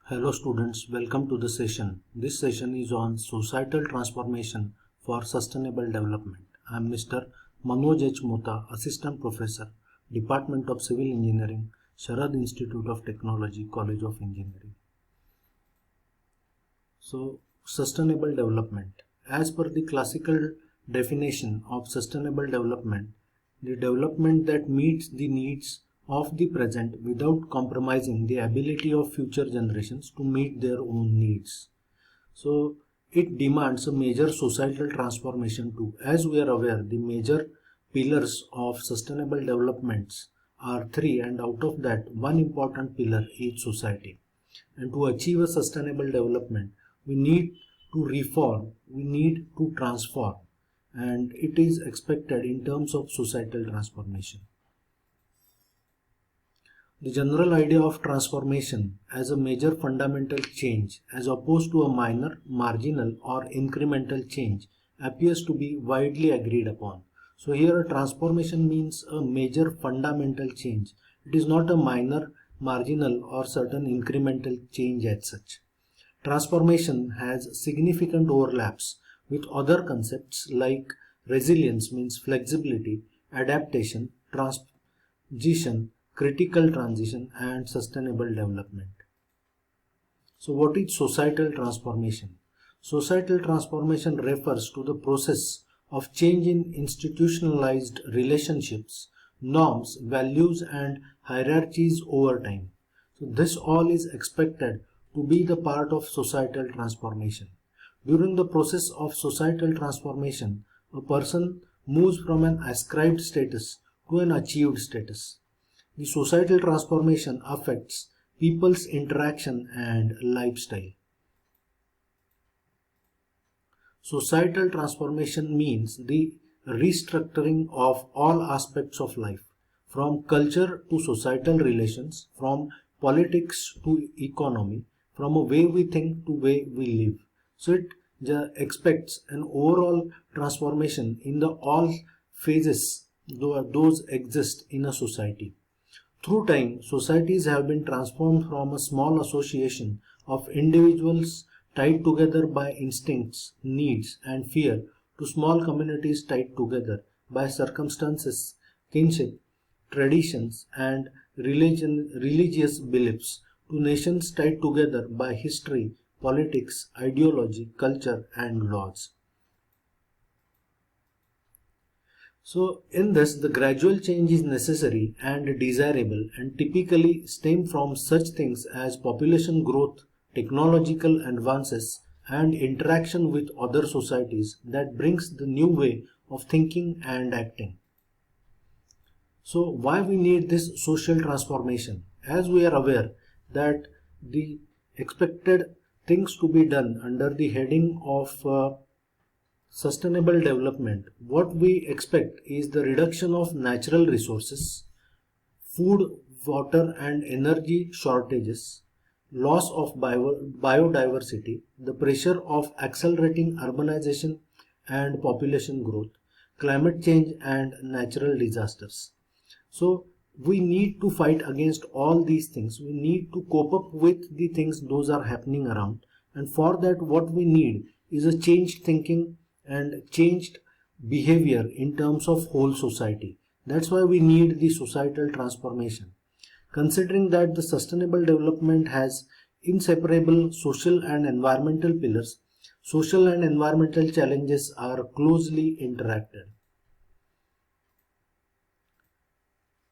Hello students, welcome to the session. This session is on societal transformation for sustainable development. I am Mr. Manoj H. Mota, Assistant Professor, Department of Civil Engineering, Sharad Institute of Technology, College of Engineering. So, sustainable development. As per the classical definition of sustainable development, the development that meets the needs of the present without compromising the ability of future generations to meet their own needs. So, it demands a major societal transformation too. As we are aware, the major pillars of sustainable developments are three, and out of that, one important pillar is society. And to achieve a sustainable development, we need to reform, we need to transform, and it is expected in terms of societal transformation. The general idea of transformation as a major fundamental change as opposed to a minor, marginal or incremental change appears to be widely agreed upon. So here a transformation means a major fundamental change. It is not a minor, marginal or certain incremental change as such. Transformation has significant overlaps with other concepts like resilience means flexibility, adaptation, transition, critical transition and sustainable development. So what is societal transformation? Societal transformation refers to the process of change in institutionalized relationships, norms, values and hierarchies over time. So this all is expected to be the part of societal transformation. During the process of societal transformation, a person moves from an ascribed status to an achieved status. The societal transformation affects people's interaction and lifestyle. Societal transformation means the restructuring of all aspects of life, from culture to societal relations, from politics to economy, from a way we think to way we live. So it expects an overall transformation in the all phases those exist in a society. Through time, societies have been transformed from a small association of individuals tied together by instincts, needs, and fear to small communities tied together by circumstances, kinship, traditions, and religious beliefs, to nations tied together by history, politics, ideology, culture, and laws. So in this, the gradual change is necessary and desirable and typically stem from such things as population growth, technological advances, and interaction with other societies that brings the new way of thinking and acting. So why we need this social transformation? As we are aware that the expected things to be done under the heading of sustainable development, what we expect is the reduction of natural resources, food, water and energy shortages, loss of biodiversity, the pressure of accelerating urbanization and population growth, climate change and natural disasters. So we need to fight against all these things. We need to cope up with the things those are happening around, and for that what we need is a changed thinking and changed behavior in terms of whole society. That's why we need the societal transformation. Considering that the sustainable development has inseparable social and environmental pillars, social and environmental challenges are closely interacted.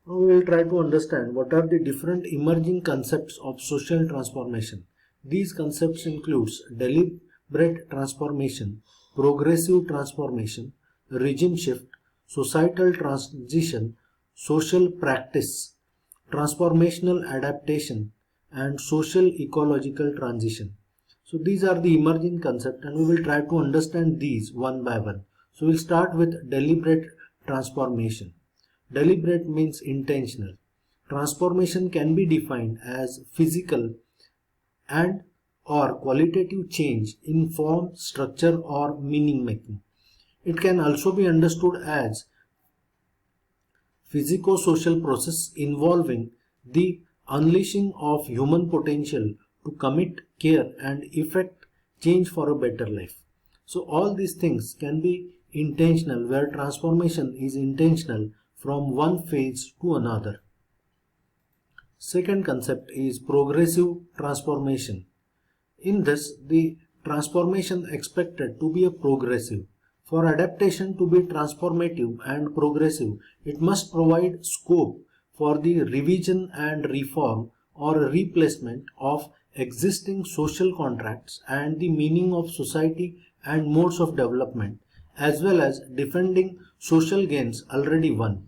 Now we will try to understand what are the different emerging concepts of social transformation. These concepts includes deliberate transformation, progressive transformation, regime shift, societal transition, social practice, transformational adaptation, and social ecological transition. So these are the emerging concepts and we will try to understand these one by one. So we'll start with deliberate transformation. Deliberate means intentional. Transformation can be defined as physical and or qualitative change in form, structure or meaning making. It can also be understood as physico-social process involving the unleashing of human potential to commit, care, and effect change for a better life. So all these things can be intentional, where transformation is intentional from one phase to another. Second concept is progressive transformation. In this, the transformation expected to be a progressive. For adaptation to be transformative and progressive, it must provide scope for the revision and reform or replacement of existing social contracts and the meaning of society and modes of development, as well as defending social gains already won.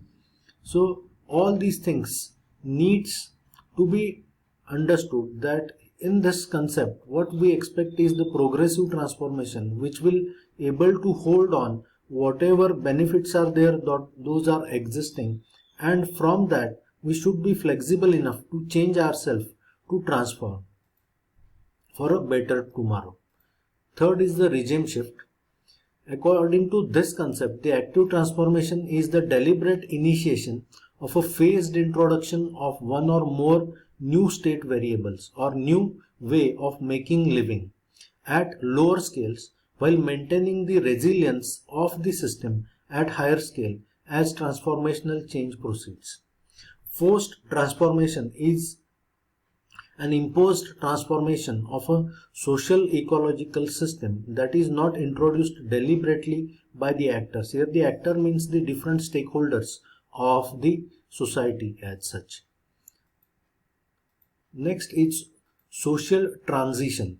So all these things needs to be understood, that in this concept what we expect is the progressive transformation, which will able to hold on whatever benefits are there, those are existing, and from that we should be flexible enough to change ourselves to transform for a better tomorrow. Third is the regime shift. According to this concept, the active transformation is the deliberate initiation of a phased introduction of one or more new state variables or new way of making living at lower scales, while maintaining the resilience of the system at higher scale as transformational change proceeds. Forced transformation is an imposed transformation of a social ecological system that is not introduced deliberately by the actors. Here the actor means the different stakeholders of the society as such. Next is social transition.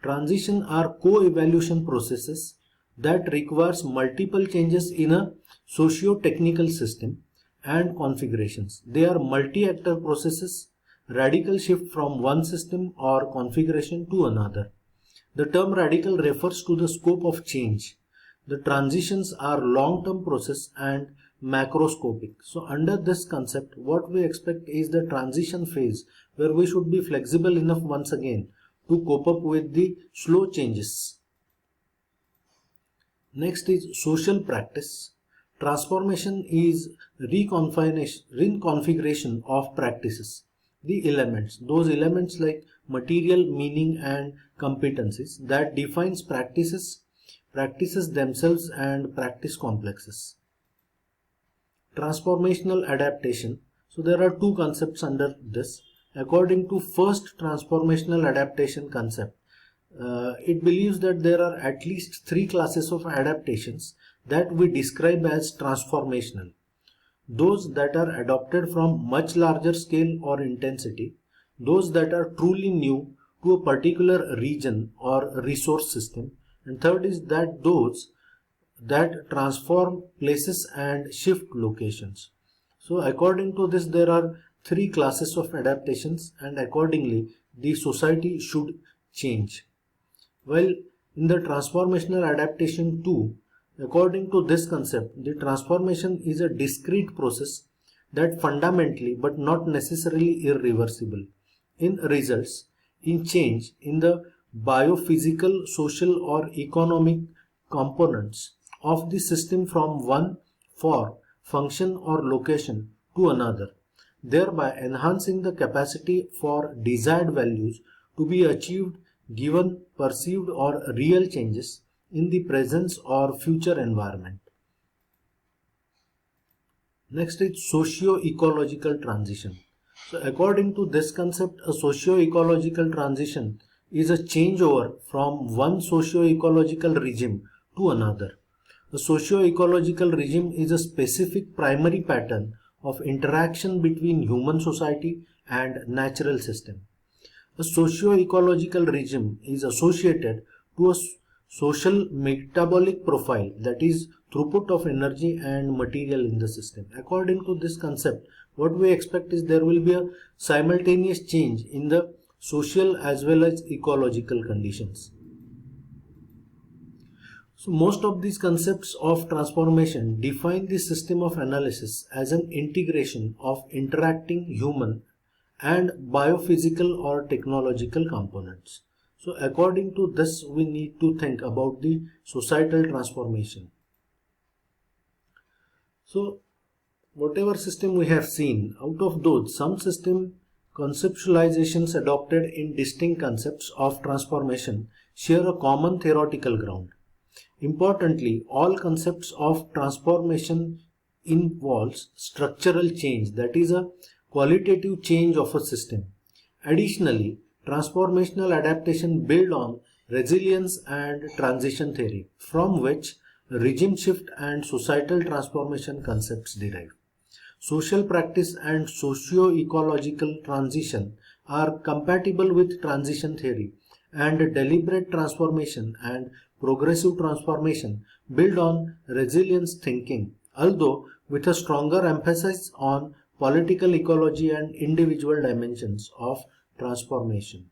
Transition are co-evolution processes that requires multiple changes in a socio-technical system and configurations. They are multi-actor processes, radical shift from one system or configuration to another. The term radical refers to the scope of change. The transitions are long-term process and macroscopic. So under this concept, what we expect is the transition phase, where we should be flexible enough once again to cope up with the slow changes. Next is social practice. Transformation is reconfiguration of practices. The elements, those elements like material, meaning, and competencies that defines practices themselves and practice complexes. Transformational adaptation. So there are two concepts under this. According to first transformational adaptation concept, it believes that there are at least three classes of adaptations that we describe as transformational. Those that are adopted from much larger scale or intensity, those that are truly new to a particular region or resource system, and third is that those that transform places and shift locations. So according to this, there are three classes of adaptations, and accordingly the society should change. Well, in the transformational adaptation 2, according to this concept, the transformation is a discrete process that fundamentally but not necessarily irreversible in results in change in the biophysical, social, or economic components of the system from one for function or location to another, thereby enhancing the capacity for desired values to be achieved given perceived or real changes in the present or future environment. Next is socio-ecological transition. So according to this concept, a socio-ecological transition is a changeover from one socio-ecological regime to another. A socio-ecological regime is a specific primary pattern of interaction between human society and natural system. A socio-ecological regime is associated to a social metabolic profile, that is throughput of energy and material in the system. According to this concept, what we expect is there will be a simultaneous change in the social as well as ecological conditions. So most of these concepts of transformation define the system of analysis as an integration of interacting human and biophysical or technological components. So according to this, we need to think about the societal transformation. So whatever system we have seen, out of those, some system conceptualizations adopted in distinct concepts of transformation share a common theoretical ground. Importantly, all concepts of transformation involves structural change, that is a qualitative change of a system. Additionally, transformational adaptation build on resilience and transition theory, from which regime shift and societal transformation concepts derive. Social practice and socio-ecological transition are compatible with transition theory, and deliberate transformation and progressive transformation build on resilience thinking, although with a stronger emphasis on political ecology and individual dimensions of transformation.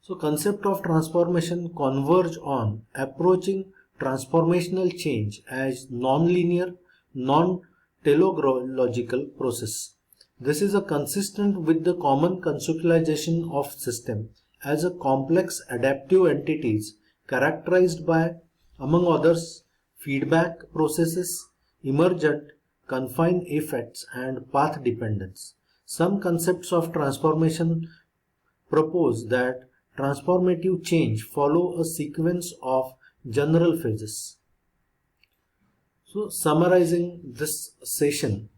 So concept of transformation converge on approaching transformational change as non-linear, non-teleological process. This is a consistent with the common conceptualization of system as a complex adaptive entities characterized by, among others, feedback processes, emergent, confined effects, and path dependence. Some concepts of transformation propose that transformative change follow a sequence of general phases. So summarizing this session,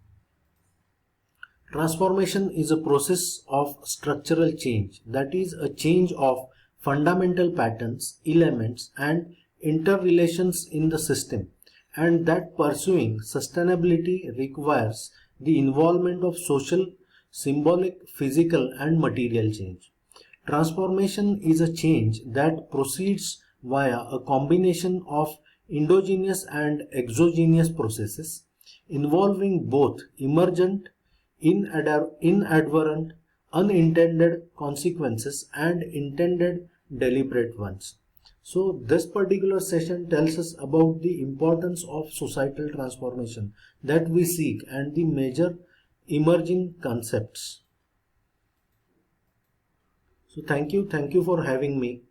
transformation is a process of structural change, that is a change of fundamental patterns, elements and interrelations in the system, and that pursuing sustainability requires the involvement of social, symbolic, physical and material change. Transformation is a change that proceeds via a combination of endogenous and exogenous processes involving both emergent, inadvertent, unintended consequences and intended deliberate ones. So this particular session tells us about the importance of societal transformation that we seek and the major emerging concepts. So thank you for having me.